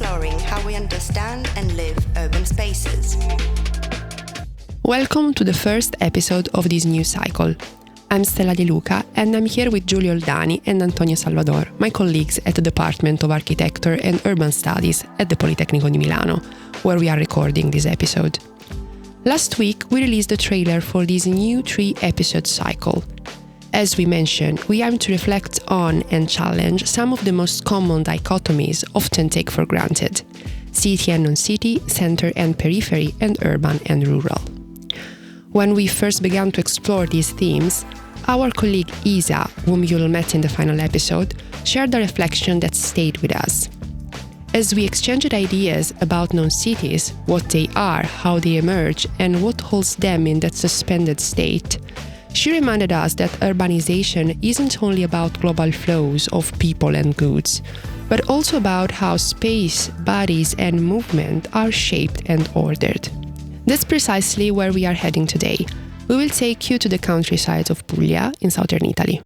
exploring how we understand and live urban spaces. Welcome to the first episode of this new cycle. I'm Stella De Luca and I'm here with Giulio Oldani and Antonio Salvador, my colleagues at the Department of Architecture and Urban Studies at the Politecnico di Milano, where we are recording this episode. Last week, we released a trailer for this new 3-episode cycle. As we mentioned, we aim to reflect on and challenge some of the most common dichotomies often taken for granted: city and non-city, center and periphery, and urban and rural. When we first began to explore these themes, our colleague Isa, whom you'll met in the final episode, shared a reflection that stayed with us. As we exchanged ideas about non-cities, what they are, how they emerge, and what holds them in that suspended state, she reminded us that urbanization isn't only about global flows of people and goods, but also about how space, bodies, and movement are shaped and ordered. That's precisely where we are heading today. We will take you to the countryside of Puglia in southern Italy.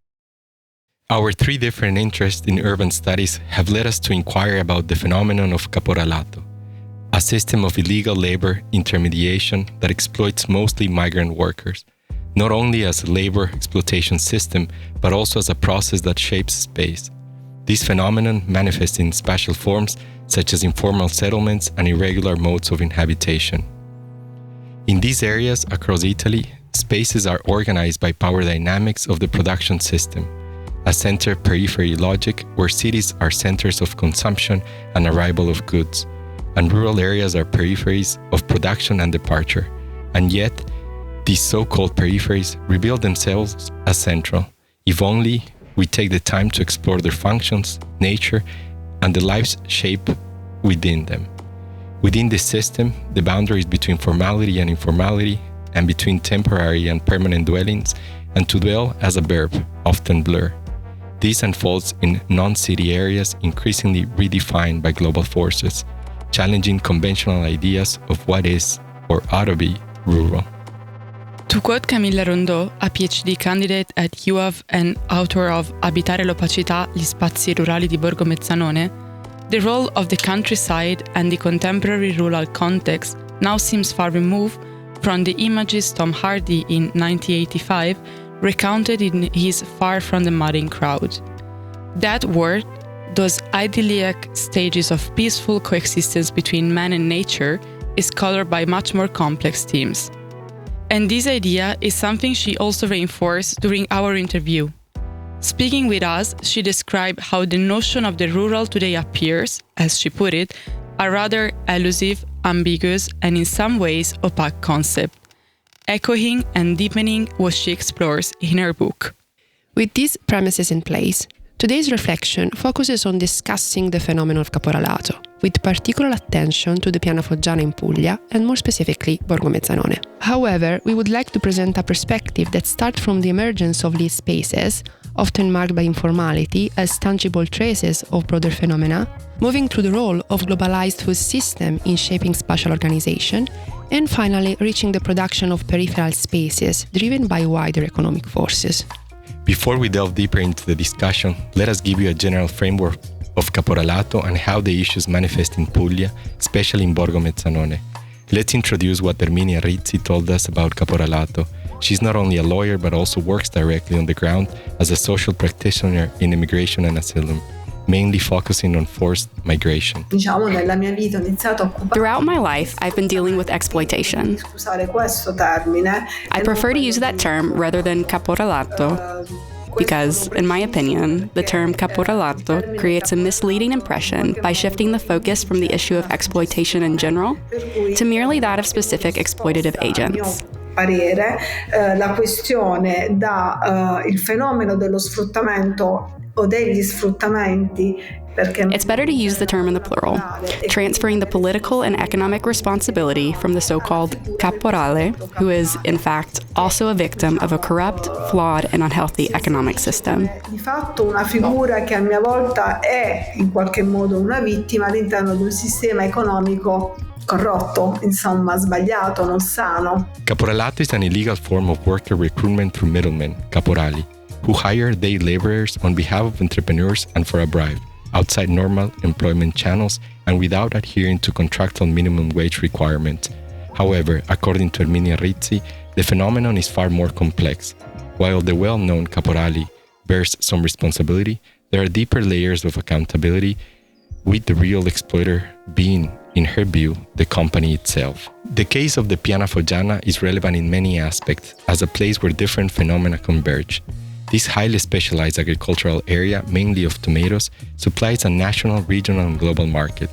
Our 3 different interests in urban studies have led us to inquire about the phenomenon of Caporalato, a system of illegal labor intermediation that exploits mostly migrant workers, not only as a labor exploitation system, but also as a process that shapes space. This phenomenon manifests in spatial forms such as informal settlements and irregular modes of inhabitation. In these areas across Italy, spaces are organized by power dynamics of the production system, a center-periphery logic where cities are centers of consumption and arrival of goods, and rural areas are peripheries of production and departure, and yet these so-called peripheries reveal themselves as central, if only we take the time to explore their functions, nature, and the lives shaped within them. Within this system, the boundaries between formality and informality, and between temporary and permanent dwellings, and to dwell as a verb, often blur. This unfolds in non-city areas increasingly redefined by global forces, challenging conventional ideas of what is, or ought to be, rural. To quote Camilla Rondeau, a PhD candidate at UAV and author of Abitare l'opacità, gli spazi rurali di Borgo Mezzanone, the role of the countryside and the contemporary rural context now seems far removed from the images Tom Hardy in 1985 recounted in his Far From the Madding Crowd. That word, those idyllic stages of peaceful coexistence between man and nature, is colored by much more complex themes. And this idea is something she also reinforced during our interview. Speaking with us, she described how the notion of the rural today appears, as she put it, a rather elusive, ambiguous, and in some ways opaque concept, echoing and deepening what she explores in her book. With these premises in place, today's reflection focuses on discussing the phenomenon of Caporalato, with particular attention to the Piana Foggiana in Puglia, and more specifically Borgo Mezzanone. However, we would like to present a perspective that starts from the emergence of these spaces, often marked by informality as tangible traces of broader phenomena, moving through the role of globalized food system in shaping spatial organization, and finally reaching the production of peripheral spaces driven by wider economic forces. Before we delve deeper into the discussion, let us give you a general framework of Caporalato and how the issues manifest in Puglia, especially in Borgo Mezzanone. Let's introduce what Erminia Rizzi told us about Caporalato. She's not only a lawyer but also works directly on the ground as a social practitioner in immigration and asylum, mainly focusing on forced migration. Throughout my life, I've been dealing with exploitation. I prefer to use that term rather than caporalato because, in my opinion, the term caporalato creates a misleading impression by shifting the focus from the issue of exploitation in general to merely that of specific exploitative agents. La questione da il fenomeno dello sfruttamento o degli sfruttamenti. It's better to use the term in the plural, transferring the political and economic responsibility from the so-called caporale, who is, in fact, also a victim of a corrupt, flawed, and unhealthy economic system. Di fatto una figura che a mia volta è in qualche modo una vittima all'interno di un sistema economico corrotto, insomma, sbagliato, non sano. Caporalato is an illegal form of worker recruitment through middlemen, caporali, who hire day laborers on behalf of entrepreneurs and for a bribe. outside normal employment channels and without adhering to contractual minimum wage requirements. However, according to Erminia Rizzi, the phenomenon is far more complex. While the well-known caporali bears some responsibility, there are deeper layers of accountability, with the real exploiter being, in her view, the company itself. The case of the Piana Foggiana is relevant in many aspects as a place where different phenomena converge. This highly specialized agricultural area, mainly of tomatoes, supplies a national, regional, and global market.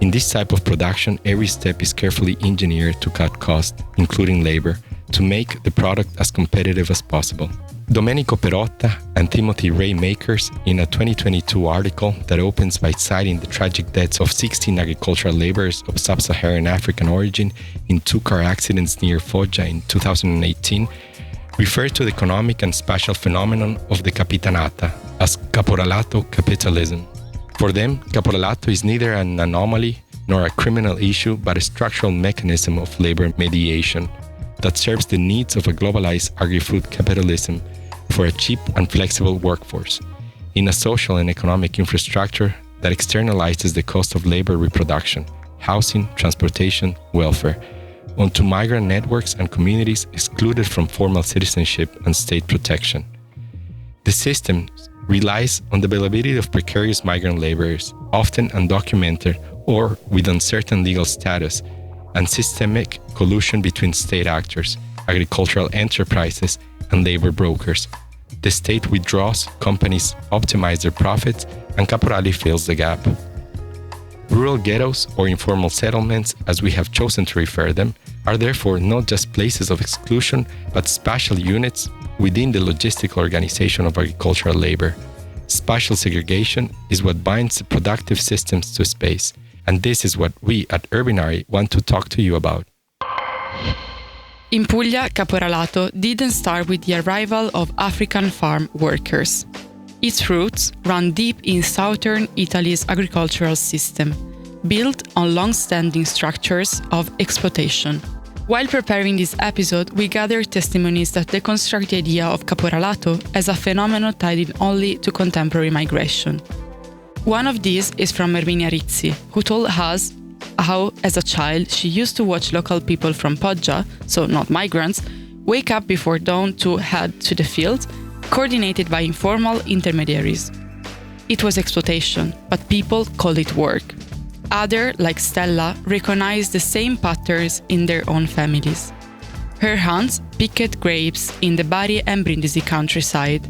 In this type of production, every step is carefully engineered to cut costs, including labor, to make the product as competitive as possible. Domenico Perotta and Timothy Ray Makers, in a 2022 article that opens by citing the tragic deaths of 16 agricultural laborers of sub-Saharan African origin in 2 car accidents near Foggia in 2018, refer to the economic and spatial phenomenon of the capitanata as Caporalato capitalism. For them, Caporalato is neither an anomaly nor a criminal issue but a structural mechanism of labor mediation that serves the needs of a globalized agri-food capitalism for a cheap and flexible workforce in a social and economic infrastructure that externalizes the cost of labor reproduction, housing, transportation, welfare, onto migrant networks and communities excluded from formal citizenship and state protection. The system relies on the availability of precarious migrant laborers, often undocumented or with uncertain legal status, and systemic collusion between state actors, agricultural enterprises, and labor brokers. The state withdraws, companies optimize their profits, and Caporali fills the gap. Rural ghettos, or informal settlements, as we have chosen to refer them, are therefore not just places of exclusion, but spatial units within the logistical organization of agricultural labor. Spatial segregation is what binds the productive systems to space, and this is what we at Urbinary want to talk to you about. In Puglia, Caporalato didn't start with the arrival of African farm workers. Its roots run deep in southern Italy's agricultural system, built on long-standing structures of exploitation. While preparing this episode, we gathered testimonies that deconstruct the idea of Caporalato as a phenomenon tied in only to contemporary migration. One of these is from Erminia Rizzi, who told us how, as a child, she used to watch local people from Foggia, so not migrants, wake up before dawn to head to the field, coordinated by informal intermediaries. It was exploitation, but people called it work. Others, like Stella, recognized the same patterns in their own families. Her aunts picked grapes in the Bari and Brindisi countryside.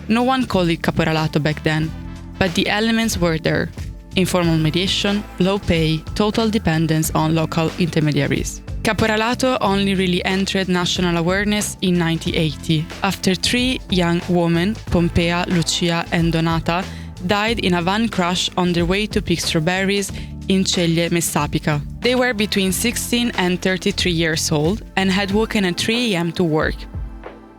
No one called it Caporalato back then, but the elements were there: informal mediation, low pay, total dependence on local intermediaries. Caporalato only really entered national awareness in 1980, after 3 young women, Pompea, Lucia and Donata, died in a van crash on their way to pick strawberries in Ceglie Messapica. They were between 16 and 33 years old and had woken at 3 a.m. to work.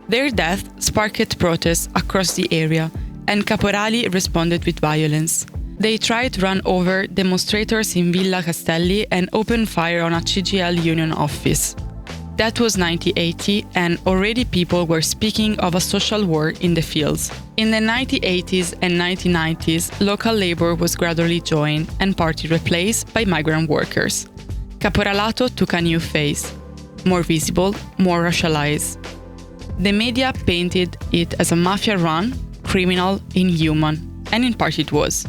Their death sparked protests across the area, and Caporali responded with violence. They tried to run over demonstrators in Villa Castelli and opened fire on a CGL union office. That was 1980, and already people were speaking of a social war in the fields. In the 1980s and 1990s, local labor was gradually joined and partly replaced by migrant workers. Caporalato took a new face, more visible, more racialized. The media painted it as a mafia run, criminal, inhuman, and in part it was.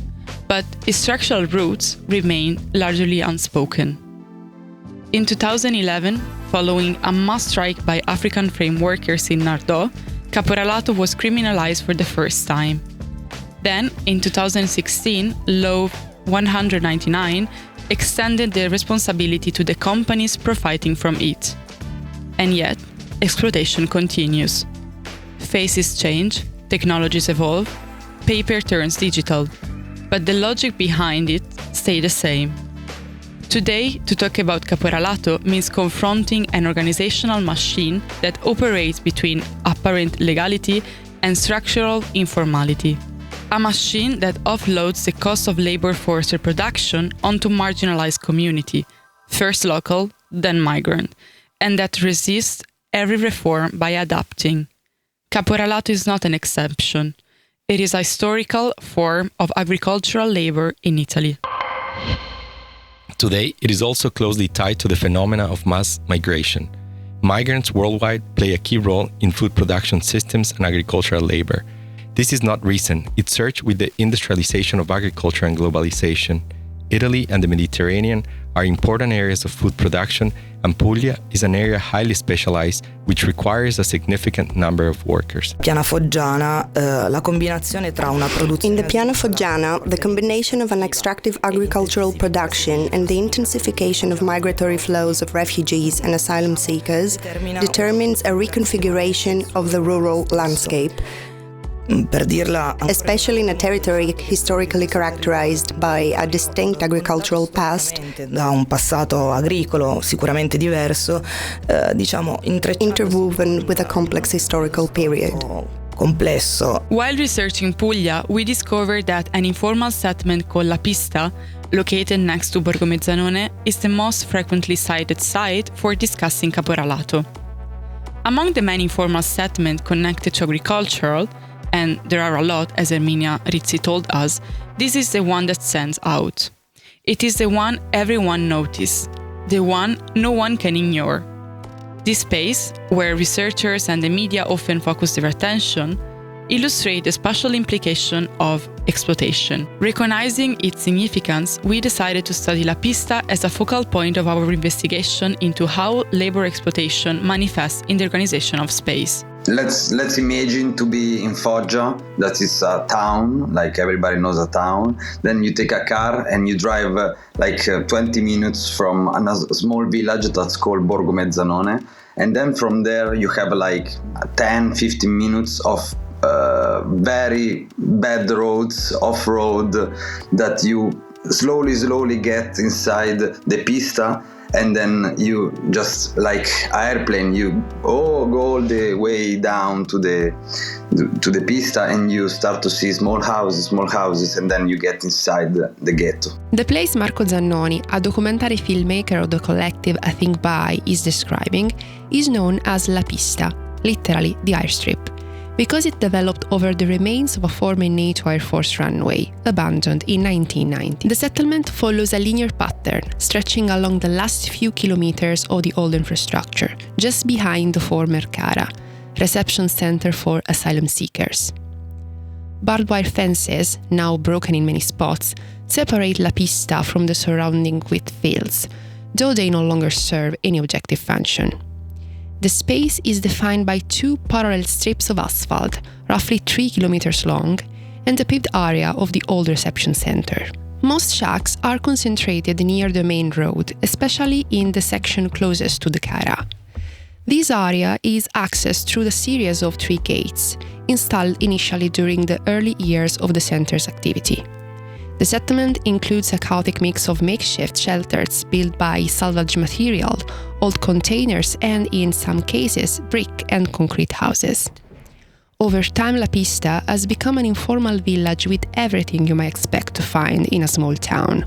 But its structural roots remain largely unspoken. In 2011, following a mass strike by African frame workers in Nardò, Caporalato was criminalized for the first time. Then, in 2016, Law 199 extended the responsibility to the companies profiting from it. And yet, exploitation continues. Faces change, technologies evolve, paper turns digital, but the logic behind it stays the same. Today, to talk about Caporalato means confronting an organizational machine that operates between apparent legality and structural informality. A machine that offloads the cost of labor force reproduction onto marginalized community, first local, then migrant, and that resists every reform by adapting. Caporalato is not an exception. It is a historical form of agricultural labor in Italy. Today, it is also closely tied to the phenomena of mass migration. Migrants worldwide play a key role in food production systems and agricultural labor. This is not recent. It surged with the industrialization of agriculture and globalization. Italy and the Mediterranean are important areas of food production, and Puglia is an area highly specialized, which requires a significant number of workers. In the Piana Foggiana, the combination of an extractive agricultural production and the intensification of migratory flows of refugees and asylum seekers determines a reconfiguration of the rural landscape, especially in a territory historically characterized by a distinct agricultural past, da un passato agricolo sicuramente diverso, interwoven with a complex historical period. Complesso. While researching Puglia, we discovered that an informal settlement called La Pista, located next to Borgo Mezzanone, is the most frequently cited site for discussing Caporalato. Among the many informal settlements connected to agricultural, and there are a lot, as Erminia Rizzi told us, this is the one that stands out. It is the one everyone notices, the one no one can ignore. This space, where researchers and the media often focus their attention, illustrates the spatial implication of exploitation. Recognizing its significance, we decided to study La Pista as a focal point of our investigation into how labor exploitation manifests in the organization of space. Let's imagine to be in Foggia, that is a town, like everybody knows a town. Then you take a car and you drive 20 minutes from a small village that's called Borgo Mezzanone. And then from there you have 10-15 minutes of very bad roads, off-road, that you slowly get inside the Pista. And then you just, like airplane, you go all the way down to the Pista, and you start to see small houses, and then you get inside the ghetto. The place Marco Zannoni, a documentary filmmaker of the collective I Think By, is describing is known as La Pista, literally the airstrip, because it developed over the remains of a former NATO Air Force runway, abandoned in 1990. The settlement follows a linear pattern, stretching along the last few kilometers of the old infrastructure, just behind the former CARA, reception center for asylum seekers. Barbed wire fences, now broken in many spots, separate La Pista from the surrounding wheat fields, though they no longer serve any objective function. The space is defined by two parallel strips of asphalt, roughly 3 kilometers long, and the paved area of the old reception center. Most shacks are concentrated near the main road, especially in the section closest to the CARA. This area is accessed through a series of 3 gates, installed initially during the early years of the center's activity. The settlement includes a chaotic mix of makeshift shelters built by salvage material, old containers, and in some cases, brick and concrete houses. Over time, La Pista has become an informal village with everything you might expect to find in a small town.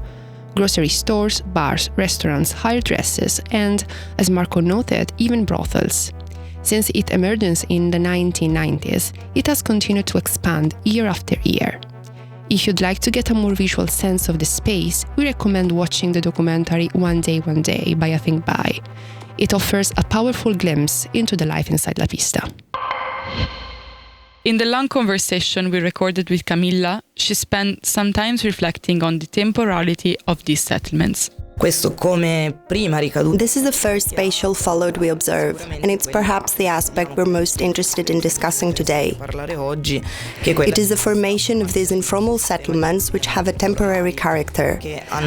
Grocery stores, bars, restaurants, hairdressers, and, as Marco noted, even brothels. Since its emergence in the 1990s, it has continued to expand year after year. If you'd like to get a more visual sense of the space, we recommend watching the documentary One Day by I Think By. It offers a powerful glimpse into the life inside La Pista. In the long conversation we recorded with Camilla, she spent some time reflecting on the temporality of these settlements. This is the first spatial followed we observe, and it's perhaps the aspect we're most interested in discussing today. It is the formation of these informal settlements which have a temporary character. I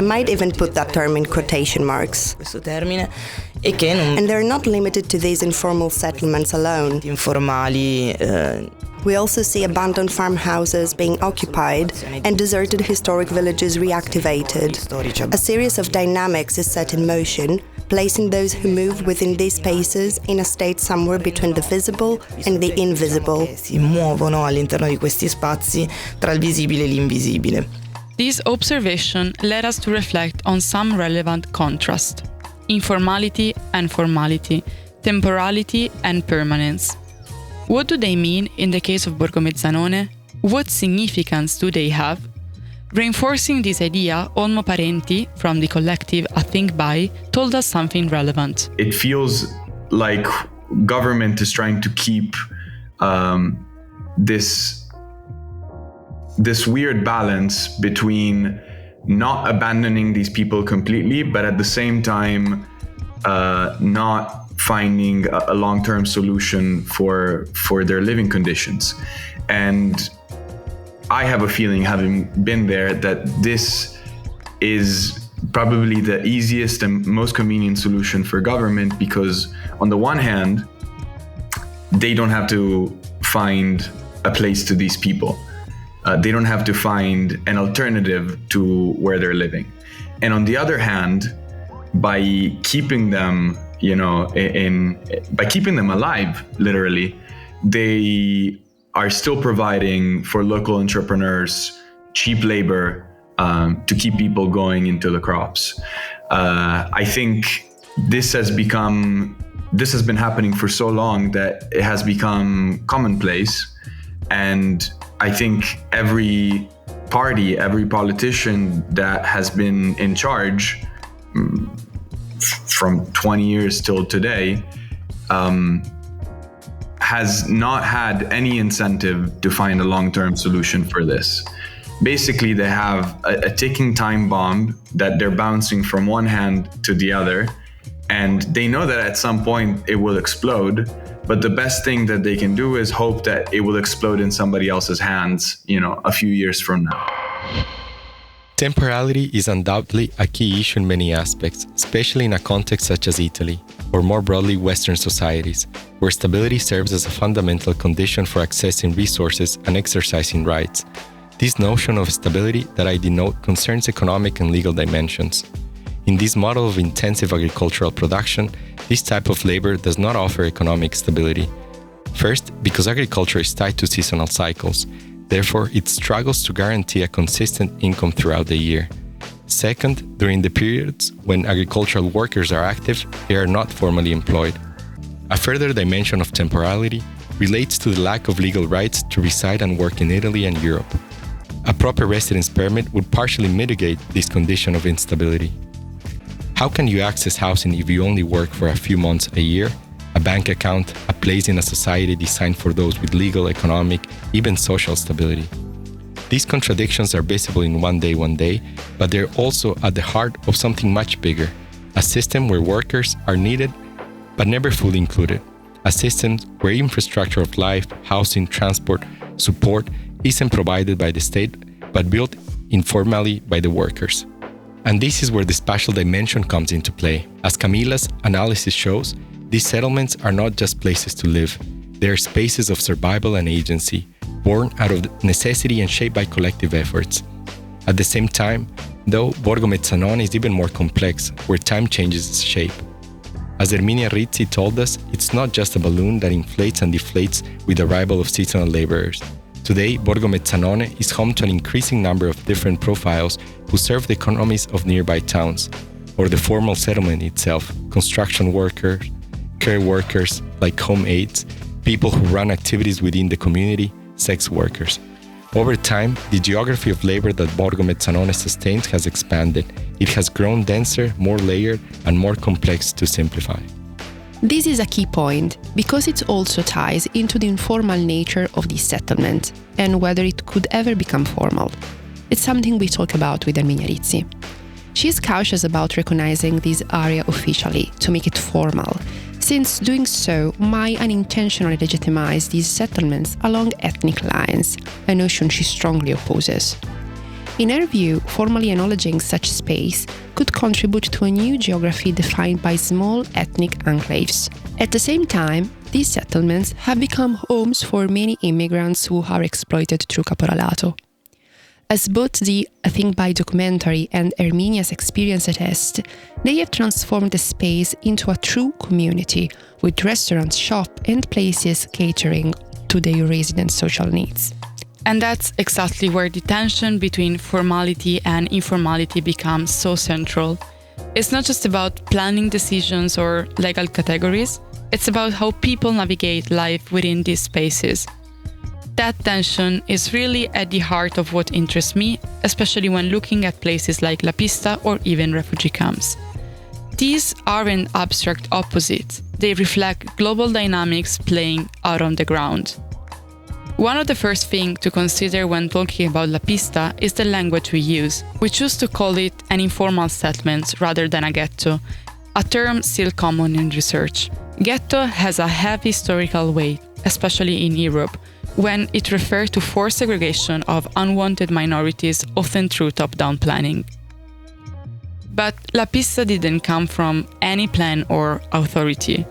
might even put that term in quotation marks. And they're not limited to these informal settlements alone. We also see abandoned farmhouses being occupied and deserted historic villages reactivated. A series of dynamics is set in motion, placing those who move within these spaces in a state somewhere between the visible and the invisible. Si muovono all'interno di questi spazi tra il visibile e l'invisibile. This observation led us to reflect on some relevant contrast: informality and formality, temporality and permanence. What do they mean in the case of Borgo Mezzanone? What significance do they have? Reinforcing this idea, Olmo Parenti, from the collective A Think By, told us something relevant. It feels like government is trying to keep this weird balance between not abandoning these people completely, but at the same time not finding a long-term solution for their living conditions. And I have a feeling, having been there, that this is probably the easiest and most convenient solution for government, because on the one hand, they don't have to find a place to these people. They don't have to find an alternative to where they're living. And on the other hand, by keeping them, by keeping them alive, literally, they are still providing for local entrepreneurs cheap labor to keep people going into the crops. I think this has been happening for so long that it has become commonplace. And I think every party, every politician that has been in charge from 20 years till today has not had any incentive to find a long-term solution for this. Basically, they have a ticking time bomb that they're bouncing from one hand to the other, and they know that at some point it will explode, but the best thing that they can do is hope that it will explode in somebody else's hands, a few years from now. Temporality is undoubtedly a key issue in many aspects, especially in a context such as Italy, or more broadly Western societies, where stability serves as a fundamental condition for accessing resources and exercising rights. This notion of stability that I denote concerns economic and legal dimensions. In this model of intensive agricultural production, this type of labor does not offer economic stability. First, because agriculture is tied to seasonal cycles. Therefore, it struggles to guarantee a consistent income throughout the year. Second, during the periods when agricultural workers are active, they are not formally employed. A further dimension of temporality relates to the lack of legal rights to reside and work in Italy and Europe. A proper residence permit would partially mitigate this condition of instability. How can you access housing if you only work for a few months a year? A bank account, a place in a society designed for those with legal, economic, even social stability. These contradictions are visible in one day, but they're also at the heart of something much bigger, a system where workers are needed but never fully included, a system where infrastructure of life, housing, transport, support isn't provided by the state but built informally by the workers. And this is where the spatial dimension comes into play. As Camilla's analysis shows, these settlements are not just places to live. They are spaces of survival and agency, born out of necessity and shaped by collective efforts. At the same time, though, Borgo Mezzanone is even more complex, where time changes its shape. As Erminia Rizzi told us, it's not just a balloon that inflates and deflates with the arrival of seasonal laborers. Today, Borgo Mezzanone is home to an increasing number of different profiles who serve the economies of nearby towns, or the formal settlement itself, construction workers, care workers like home aides, people who run activities within the community, sex workers. Over time, the geography of labor that Borgo Mezzanone sustains has expanded. It has grown denser, more layered, and more complex to simplify. This is a key point because it also ties into the informal nature of this settlement and whether it could ever become formal. It's something we talk about with Erminia Rizzi. She is cautious about recognizing this area officially to make it formal, since doing so might unintentionally legitimize these settlements along ethnic lines, a notion she strongly opposes. In her view, formally acknowledging such space could contribute to a new geography defined by small ethnic enclaves. At the same time, these settlements have become homes for many immigrants who are exploited through Caporalato. As both the I Think By documentary and Erminia's experience attest, they have transformed the space into a true community, with restaurants, shops, and places catering to their residents' social needs. And that's exactly where the tension between formality and informality becomes so central. It's not just about planning decisions or legal categories, It's about how people navigate life within these spaces. That tension is really at the heart of what interests me, especially when looking at places like La Pista or even refugee camps. These aren't abstract opposites, they reflect global dynamics playing out on the ground. One of the first things to consider when talking about La Pista is the language we use. We choose to call it an informal settlement rather than a ghetto, a term still common in research. Ghetto has a heavy historical weight, especially in Europe, when it refers to forced segregation of unwanted minorities, often through top-down planning. But La Pista didn't come from any plan or authority.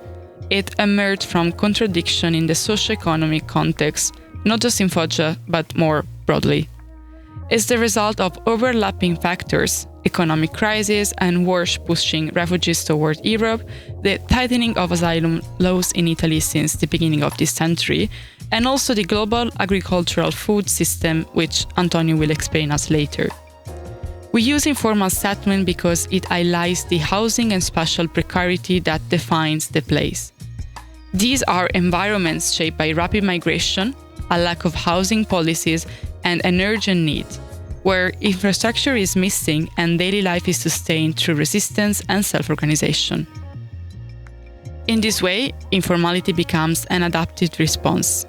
It emerged from contradiction in the socio-economic context, not just in Foggia, but more broadly. It's the result of overlapping factors: economic crisis and wars pushing refugees toward Europe, the tightening of asylum laws in Italy since the beginning of this century, and also the global agricultural food system, which Antonio will explain us later. We use informal settlement because it highlights the housing and spatial precarity that defines the place. These are environments shaped by rapid migration, a lack of housing policies, and an urgent need, where infrastructure is missing and daily life is sustained through resistance and self-organization. In this way, informality becomes an adaptive response,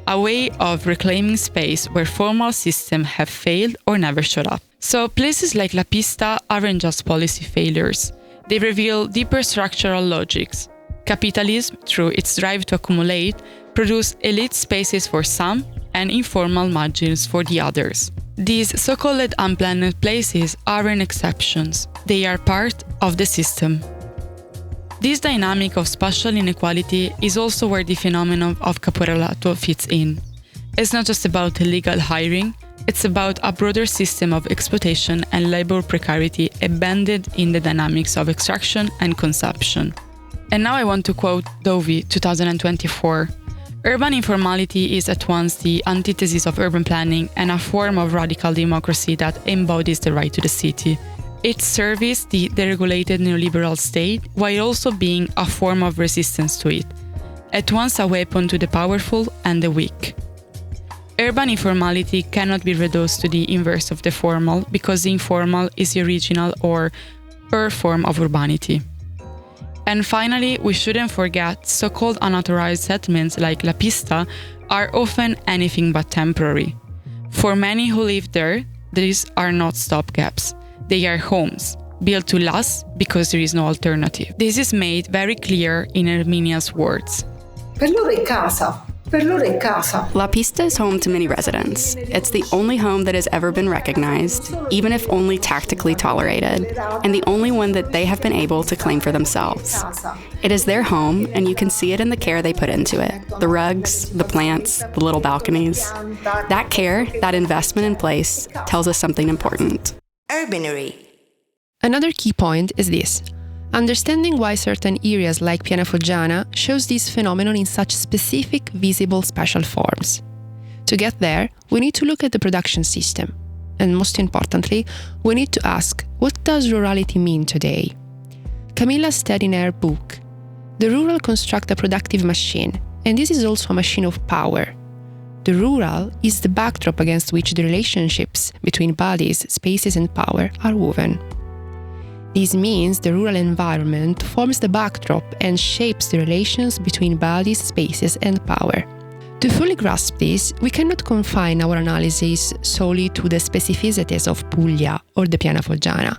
a way of reclaiming space where formal systems have failed or never showed up. So places like La Pista aren't just policy failures. They reveal deeper structural logics. Capitalism, through its drive to accumulate, produces elite spaces for some and informal margins for the others. These so-called unplanned places aren't exceptions. They are part of the system. This dynamic of spatial inequality is also where the phenomenon of Caporalato fits in. It's not just about illegal hiring, it's about a broader system of exploitation and labor precarity embedded in the dynamics of extraction and consumption. And now I want to quote Dovey, 2024. Urban informality is at once the antithesis of urban planning and a form of radical democracy that embodies the right to the city. It serves the deregulated neoliberal state while also being a form of resistance to it, at once a weapon to the powerful and the weak. Urban informality cannot be reduced to the inverse of the formal because the informal is the original or pure form of urbanity. And finally, we shouldn't forget so-called unauthorized settlements like La Pista are often anything but temporary. For many who live there, these are not stopgaps. They are homes, built to last because there is no alternative. This is made very clear in Erminia's words. Per loro è casa. Per loro è casa. La Pista is home to many residents. It's the only home that has ever been recognized, even if only tactically tolerated, and the only one that they have been able to claim for themselves. It is their home, and you can see it in the care they put into it. The rugs, the plants, the little balconies. That care, that investment in place, tells us something important. Urbinary. Another key point is this. Understanding why certain areas like Piana Foggiana shows this phenomenon in such specific, visible, spatial forms. To get there, we need to look at the production system. And most importantly, we need to ask, what does rurality mean today? Camilla said in her book, the rural construct a productive machine, and this is also a machine of power. The rural is the backdrop against which the relationships between bodies, spaces, and power are woven. This means the rural environment forms the backdrop and shapes the relations between bodies, spaces, and power. To fully grasp this, we cannot confine our analysis solely to the specificities of Puglia or the Piana Foggiana.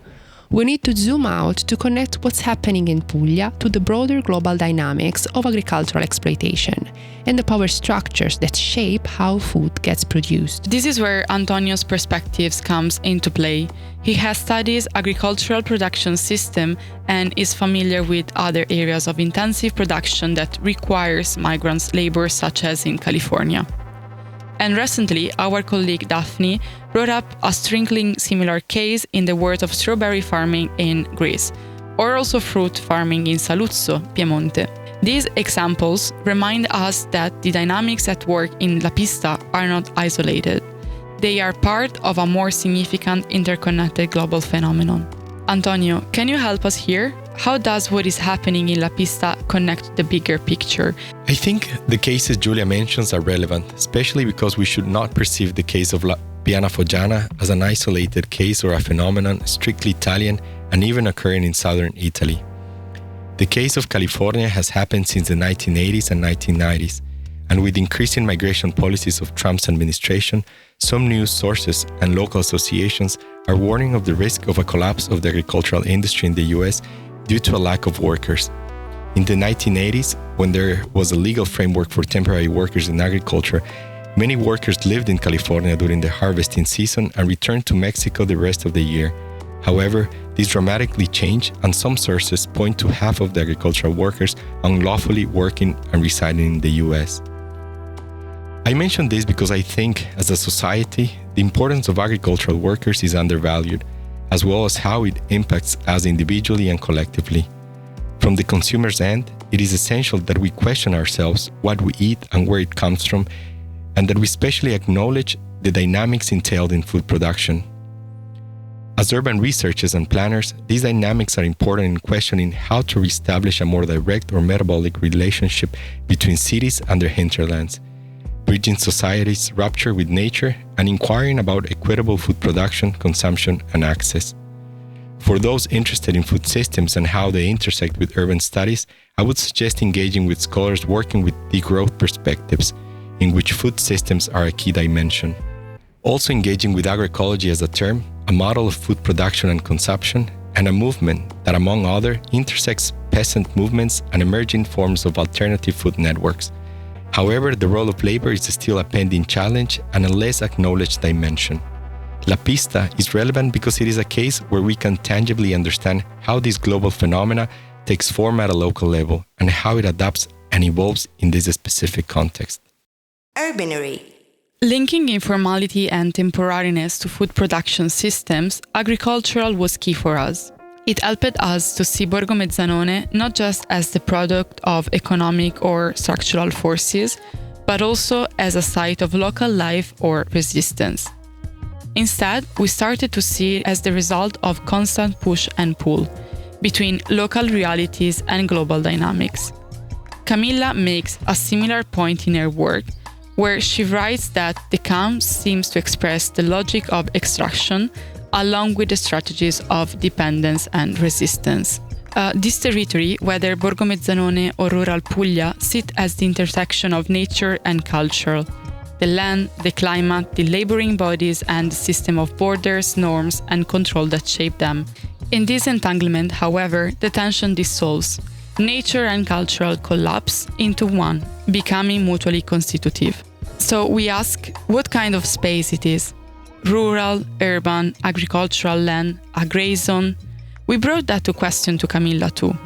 We need to zoom out to connect what's happening in Puglia to the broader global dynamics of agricultural exploitation and the power structures that shape how food gets produced. This is where Antonio's perspectives comes into play. He has studied agricultural production system and is familiar with other areas of intensive production that requires migrants' labor, such as in California. And recently, our colleague Daphne brought up a strikingly similar case in the world of strawberry farming in Greece, or also fruit farming in Saluzzo, Piemonte. These examples remind us that the dynamics at work in La Pista are not isolated. They are part of a more significant interconnected global phenomenon. Antonio, can you help us here? how does what is happening in La Pista connect to the bigger picture? I think the cases Giulia mentions are relevant, especially because we should not perceive the case of La Piana Foggiana as an isolated case or a phenomenon strictly Italian and even occurring in southern Italy. The case of California has happened since the 1980s and 1990s, and with increasing migration policies of Trump's administration, some news sources and local associations are warning of the risk of a collapse of the agricultural industry in the US due to a lack of workers. In the 1980s, when there was a legal framework for temporary workers in agriculture, many workers lived in California during the harvesting season and returned to Mexico the rest of the year. However, this dramatically changed, and some sources point to half of the agricultural workers unlawfully working and residing in the US. I mention this because I think, as a society, the importance of agricultural workers is undervalued, as well as how it impacts us individually and collectively. From the consumer's end, it is essential that we question ourselves what we eat and where it comes from, and that we especially acknowledge the dynamics entailed in food production. As urban researchers and planners, these dynamics are important in questioning how to reestablish a more direct or metabolic relationship between cities and their hinterlands, bridging society's rupture with nature and inquiring about equitable food production, consumption, and access. For those interested in food systems and how they intersect with urban studies, I would suggest engaging with scholars working with degrowth perspectives, in which food systems are a key dimension. Also engaging with agroecology as a term, a model of food production and consumption, and a movement that, among others, intersects peasant movements and emerging forms of alternative food networks. However, the role of labor is still a pending challenge and a less acknowledged dimension. La Pista is relevant because it is a case where we can tangibly understand how this global phenomena takes form at a local level and how it adapts and evolves in this specific context. Urbinary. Linking informality and temporariness to food production systems, agricultural was key for us. It helped us to see Borgo Mezzanone not just as the product of economic or structural forces, but also as a site of local life or resistance. Instead, we started to see it as the result of constant push and pull between local realities and global dynamics. Camilla makes a similar point in her work, where she writes that the camp seems to express the logic of extraction along with the strategies of dependence and resistance. This territory, whether Borgo Mezzanone or rural Puglia, sit as the intersection of nature and culture, the land, the climate, the laboring bodies, and the system of borders, norms, and control that shape them. In this entanglement, however, the tension dissolves. Nature and cultural collapse into one, becoming mutually constitutive. So we ask what kind of space it is. Rural, urban, agricultural land, a grey zone. We brought that to question to Camilla too.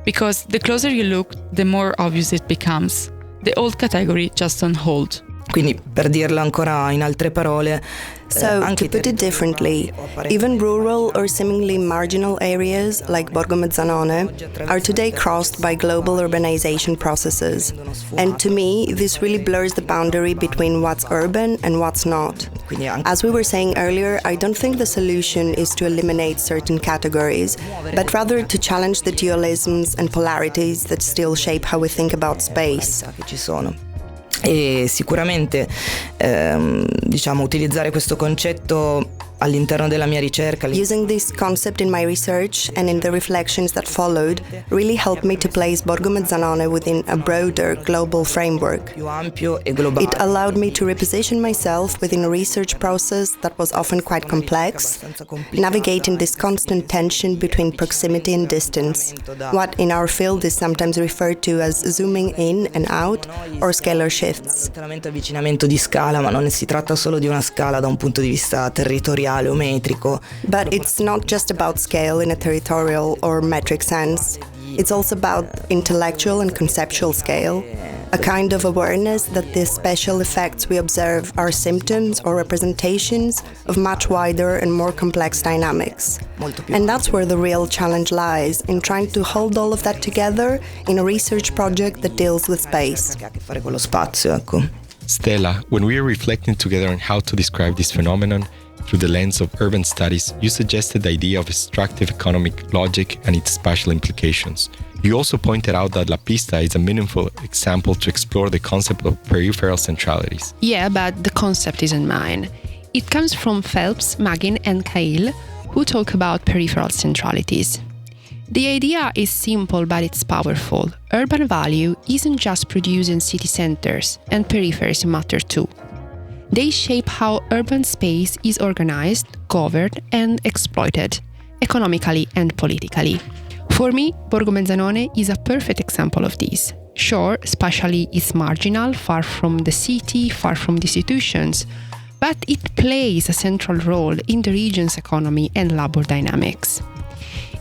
Because the closer you look, the more obvious it becomes. The old category just don't hold. Quindi, per dirla ancora in altre parole, so, to put it differently, even rural or seemingly marginal areas like Borgo Mezzanone are today crossed by global urbanization processes. And to me, this really blurs the boundary between what's urban and what's not. As we were saying earlier, I don't think the solution is to eliminate certain categories, but rather to challenge the dualisms and polarities that still shape how we think about space. E sicuramente utilizzare questo concetto all'interno della mia ricerca. Using this concept in my research and in the reflections that followed really helped me to place Borgo Mezzanone within a broader global framework. It allowed me to reposition myself within a research process that was often quite complex, navigating this constant tension between proximity and distance, what in our field is sometimes referred to as zooming in and out or scalar shifts. Avvicinamento di scala, ma non si tratta solo di una scala da un punto di vista territoriale. But it's not just about scale in a territorial or metric sense. It's also about intellectual and conceptual scale, a kind of awareness that the special effects we observe are symptoms or representations of much wider and more complex dynamics. And that's where the real challenge lies, in trying to hold all of that together in a research project that deals with space. Stella, when we are reflecting together on how to describe this phenomenon, through the lens of urban studies, you suggested the idea of extractive economic logic and its spatial implications. You also pointed out that La Pista is a meaningful example to explore the concept of peripheral centralities. Yeah, but the concept isn't mine. It comes from Phelps, Magin, and Cahill, who talk about peripheral centralities. The idea is simple, but it's powerful. Urban value isn't just produced in city centers, and peripheries matter too. They shape how urban space is organized, governed, and exploited, economically and politically. For me, Borgo Mezzanone is a perfect example of this. Sure, spatially it's marginal, far from the city, far from the institutions, but it plays a central role in the region's economy and labor dynamics.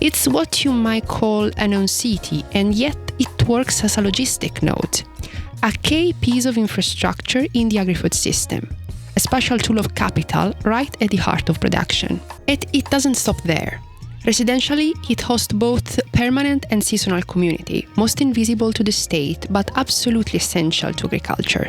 It's what you might call a non-city, and yet it works as a logistic node, a key piece of infrastructure in the agri-food system, a spatial tool of capital right at the heart of production. It doesn't stop there. Residentially, it hosts both permanent and seasonal community, most invisible to the state but absolutely essential to agriculture.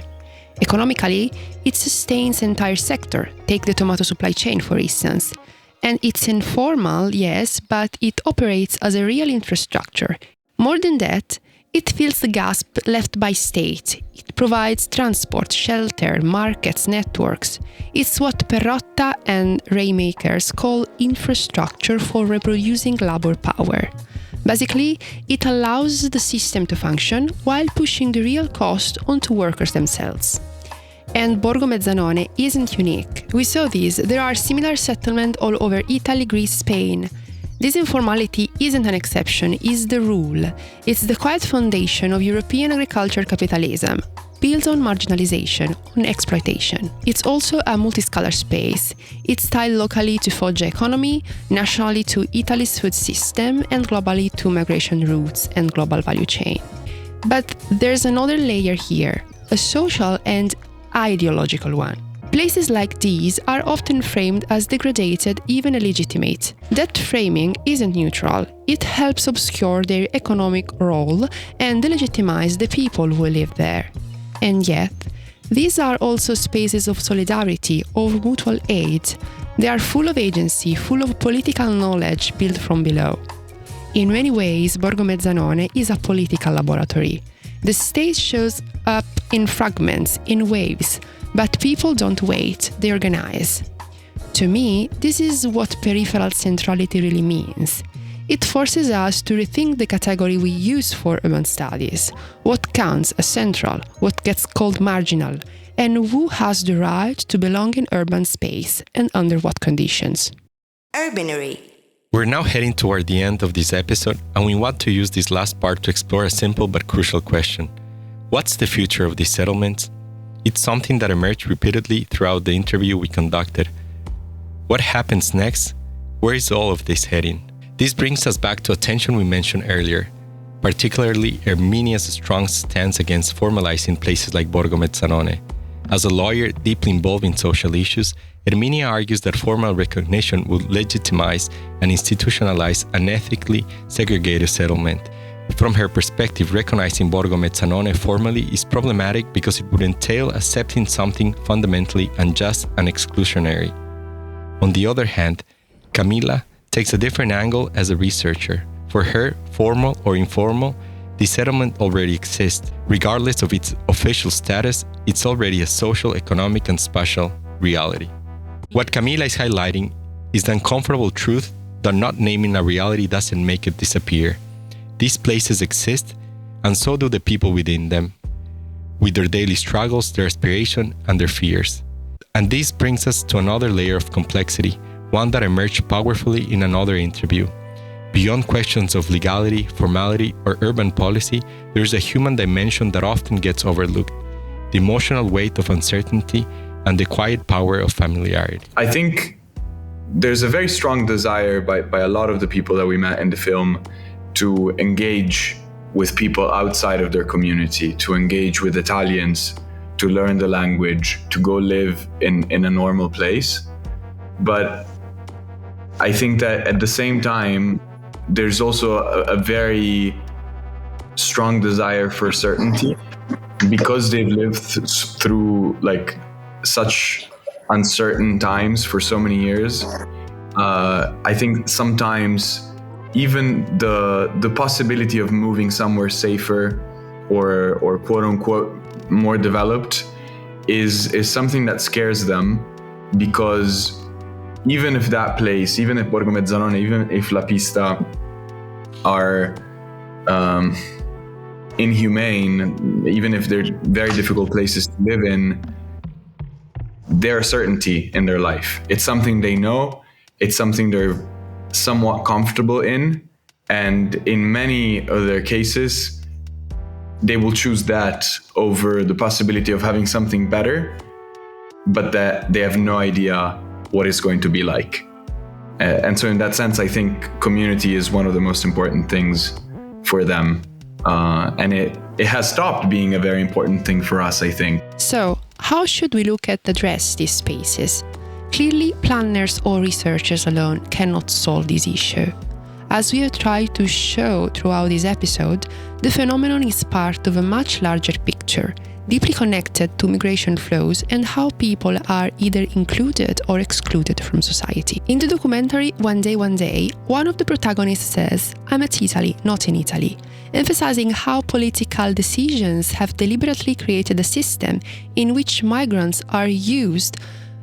Economically, it sustains entire sector. Take the tomato supply chain, for instance. And it's informal, yes, but it operates as a real infrastructure. More than that, it fills the gap left by state. It provides transport, shelter, markets, networks. It's what Perotta and Raymakers call infrastructure for reproducing labor power. Basically, it allows the system to function while pushing the real cost onto workers themselves. And Borgo Mezzanone isn't unique. We saw this. There are similar settlements all over Italy, Greece, Spain. This informality isn't an exception, it's the rule. It's the quiet foundation of European agricultural capitalism, built on marginalization, on exploitation. It's also a multiscalar space. It's tied locally to Foggia economy, nationally to Italy's food system, and globally to migration routes and global value chain. But there's another layer here, a social and ideological one. Places like these are often framed as degraded, even illegitimate. That framing isn't neutral. It helps obscure their economic role and delegitimize the people who live there. And yet, these are also spaces of solidarity, of mutual aid. They are full of agency, full of political knowledge built from below. In many ways, Borgo Mezzanone is a political laboratory. The state shows up in fragments, in waves, but people don't wait, they organize. To me, this is what peripheral centrality really means. It forces us to rethink the category we use for urban studies, what counts as central, what gets called marginal, and who has the right to belong in urban space and under what conditions. Urbinary. We're now heading toward the end of this episode, and we want to use this last part to explore a simple but crucial question. What's the future of these settlements? It's something that emerged repeatedly throughout the interview we conducted. What happens next? Where is all of this heading? This brings us back to a tension we mentioned earlier, particularly Armenia's strong stance against formalizing places like Borgo Mezzanone. As a lawyer deeply involved in social issues, Armenia argues that formal recognition would legitimize and institutionalize an ethically segregated settlement. From her perspective, recognizing Borgo Mezzanone formally is problematic because it would entail accepting something fundamentally unjust and exclusionary. On the other hand, Camilla takes a different angle as a researcher. For her, formal or informal, the settlement already exists. Regardless of its official status, it's already a social, economic, and spatial reality. What Camilla is highlighting is the uncomfortable truth that not naming a reality doesn't make it disappear. These places exist, and so do the people within them, with their daily struggles, their aspiration, and their fears. And this brings us to another layer of complexity, one that emerged powerfully in another interview. Beyond questions of legality, formality, or urban policy, there is a human dimension that often gets overlooked, the emotional weight of uncertainty and the quiet power of familiarity. I think there's a very strong desire by a lot of the people that we met in the film to engage with people outside of their community, to engage with Italians, to learn the language, to go live in a normal place. But I think that at the same time, there's also a very strong desire for certainty because they've lived through like such uncertain times for so many years, I think sometimes even the possibility of moving somewhere safer or quote unquote more developed is something that scares them, because even if that place, even if Borgo Mezzanone, even if La Pista are inhumane, even if they're very difficult places to live in, they're a certainty in their life. It's something they know, it's something they're somewhat comfortable in, and in many of their cases, they will choose that over the possibility of having something better, but that they have no idea what it's going to be like. And so in that sense, I think community is one of the most important things for them. And it has stopped being a very important thing for us, I think. So, how should we look at address these spaces? Clearly, planners or researchers alone cannot solve this issue. As we have tried to show throughout this episode, the phenomenon is part of a much larger picture, deeply connected to migration flows and how people are either included or excluded from society. In the documentary One Day, one of the protagonists says, "I'm at Italy, not in Italy," emphasizing how political decisions have deliberately created a system in which migrants are used,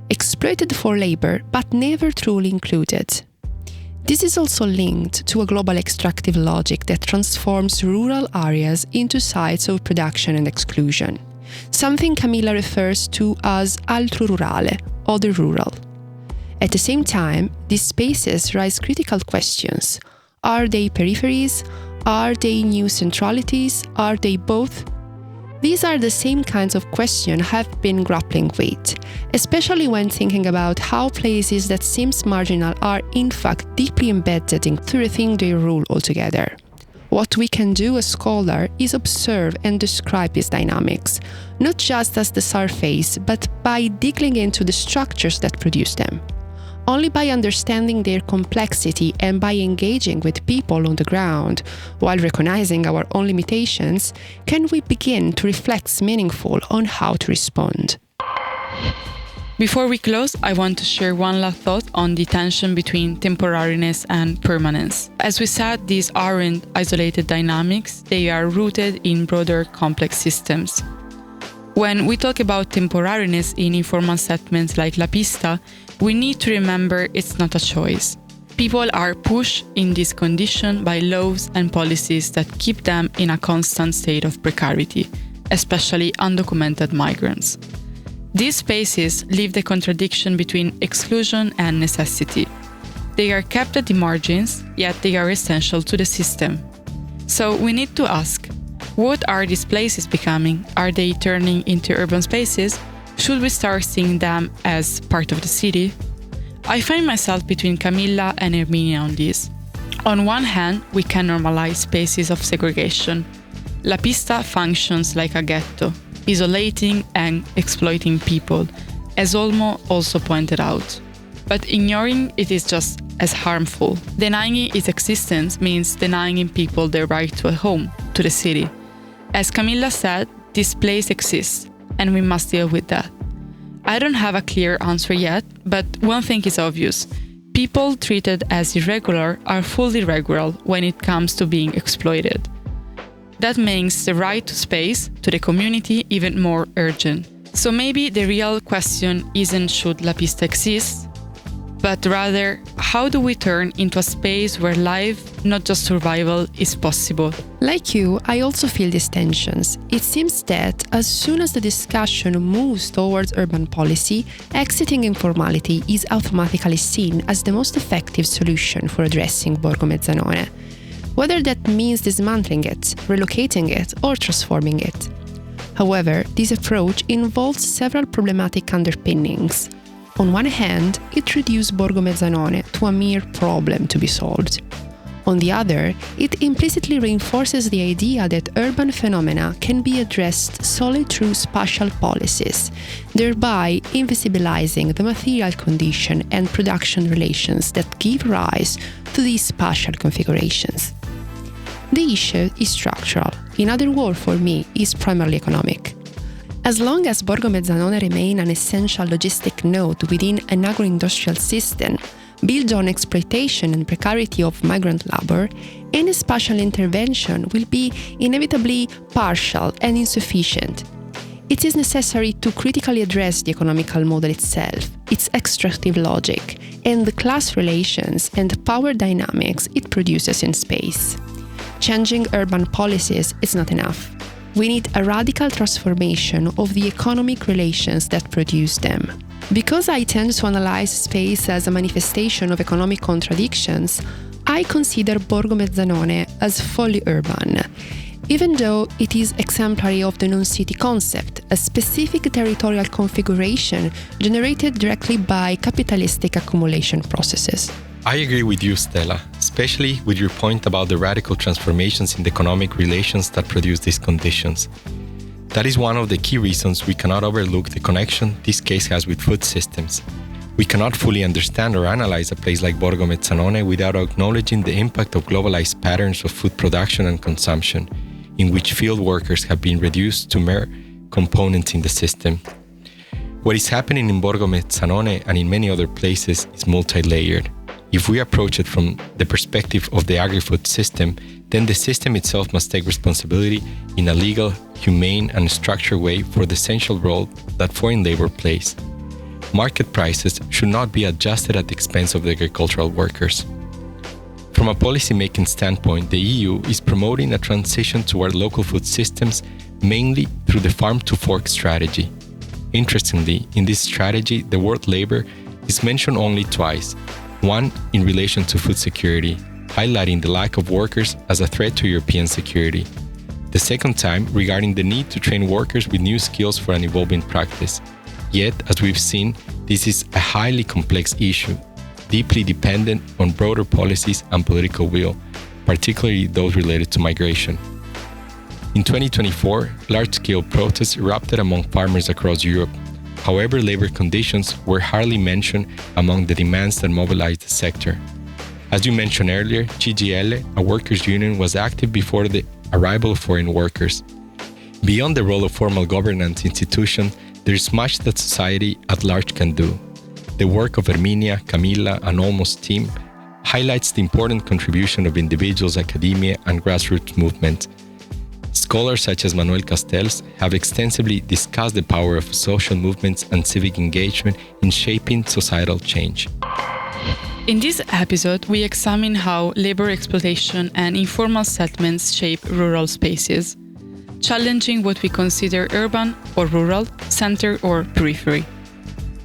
exploited for labor, but never truly included. This is also linked to a global extractive logic that transforms rural areas into sites of production and exclusion, something Camilla refers to as altro rurale, other rural. At the same time, these spaces raise critical questions. Are they peripheries? Are they new centralities? Are they both? These are the same kinds of questions I've been grappling with, especially when thinking about how places that seem marginal are in fact deeply embedded to rethink their role altogether. What we can do as scholars is observe and describe these dynamics, not just as the surface, but by digging into the structures that produce them. Only by understanding their complexity and by engaging with people on the ground, while recognizing our own limitations, can we begin to reflect meaningful on how to respond. Before we close, I want to share one last thought on the tension between temporariness and permanence. As we said, these aren't isolated dynamics, they are rooted in broader complex systems. When we talk about temporariness in informal settlements like La Pista, we need to remember it's not a choice. People are pushed in this condition by laws and policies that keep them in a constant state of precarity, especially undocumented migrants. These spaces leave the contradiction between exclusion and necessity. They are kept at the margins, yet they are essential to the system. So we need to ask, what are these places becoming? Are they turning into urban spaces? Should we start seeing them as part of the city? I find myself between Camilla and Herminia on this. On one hand, we can normalize spaces of segregation. La Pista functions like a ghetto, isolating and exploiting people, as Olmo also pointed out. But ignoring it is just as harmful. Denying its existence means denying people their right to a home, to the city. As Camilla said, this place exists, and we must deal with that. I don't have a clear answer yet, but one thing is obvious. People treated as irregular are fully regular when it comes to being exploited. That makes the right to space, to the community, even more urgent. So maybe the real question isn't should La Pista exist, but rather, how do we turn into a space where life, not just survival, is possible? Like you, I also feel these tensions. It seems that as soon as the discussion moves towards urban policy, exiting informality is automatically seen as the most effective solution for addressing Borgo Mezzanone, whether that means dismantling it, relocating it, or transforming it. However, this approach involves several problematic underpinnings. On one hand, it reduces Borgo Mezzanone to a mere problem to be solved. On the other, it implicitly reinforces the idea that urban phenomena can be addressed solely through spatial policies, thereby invisibilizing the material condition and production relations that give rise to these spatial configurations. The issue is structural. In other words, for me, is primarily economic. As long as Borgo Mezzanone remain an essential logistic node within an agro-industrial system, built on exploitation and precarity of migrant labor, any spatial intervention will be inevitably partial and insufficient. It is necessary to critically address the economical model itself, its extractive logic, and the class relations and power dynamics it produces in space. Changing urban policies is not enough. We need a radical transformation of the economic relations that produce them. Because I tend to analyze space as a manifestation of economic contradictions, I consider Borgo Mezzanone as fully urban, even though it is exemplary of the non-city concept, a specific territorial configuration generated directly by capitalistic accumulation processes. I agree with you, Stella, especially with your point about the radical transformations in the economic relations that produce these conditions. That is one of the key reasons we cannot overlook the connection this case has with food systems. We cannot fully understand or analyze a place like Borgo Mezzanone without acknowledging the impact of globalized patterns of food production and consumption, in which field workers have been reduced to mere components in the system. What is happening in Borgo Mezzanone and in many other places is multi-layered. If we approach it from the perspective of the agri-food system, then the system itself must take responsibility in a legal, humane, and structured way for the essential role that foreign labor plays. Market prices should not be adjusted at the expense of the agricultural workers. From a policy-making standpoint, the EU is promoting a transition toward local food systems mainly through the farm-to-fork strategy. Interestingly, in this strategy, the word labor is mentioned only twice. One in relation to food security, highlighting the lack of workers as a threat to European security. The second time regarding the need to train workers with new skills for an evolving practice. Yet, as we've seen, this is a highly complex issue, deeply dependent on broader policies and political will, particularly those related to migration. In 2024, large-scale protests erupted among farmers across Europe. However, labor conditions were hardly mentioned among the demands that mobilized the sector. As you mentioned earlier, CGIL, a workers' union, was active before the arrival of foreign workers. Beyond the role of formal governance institutions, there is much that society at large can do. The work of Herminia, Camilla, and Olmo's team highlights the important contribution of individuals, academia, and grassroots movements. Scholars such as Manuel Castells have extensively discussed the power of social movements and civic engagement in shaping societal change. In this episode, we examine how labor exploitation and informal settlements shape rural spaces, challenging what we consider urban or rural, center or periphery.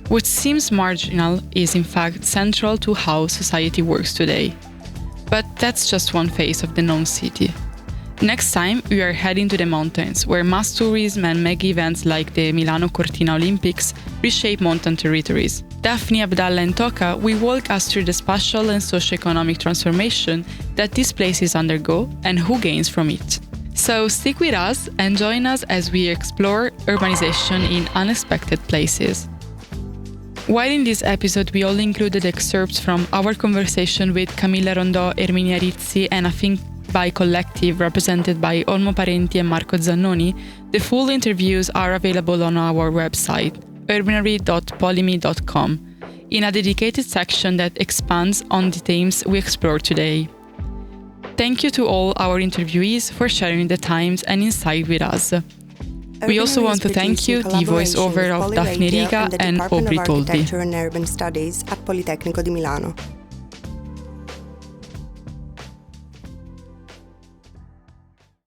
What seems marginal is in fact central to how society works today. But that's just one face of the known city. Next time, we are heading to the mountains, where mass tourism and mega events like the Milano Cortina Olympics reshape mountain territories. Daphne, Abdallah and Toka will walk us through the spatial and socio-economic transformation that these places undergo and who gains from it. So stick with us and join us as we explore urbanization in unexpected places. While in this episode we all included excerpts from our conversation with Camilla Rondò, Erminia Rizzi and a Think by collective represented by Olmo Parenti and Marco Zannoni, the full interviews are available on our website, urbinary.polymy.com, in a dedicated section that expands on the themes we explore today. Thank you to all our interviewees for sharing the times and insight with us. We also want to thank you, the voiceover of Daphne Riga and Aubrey Toldi. Architecture and Urban Studies at Politecnico di Milano.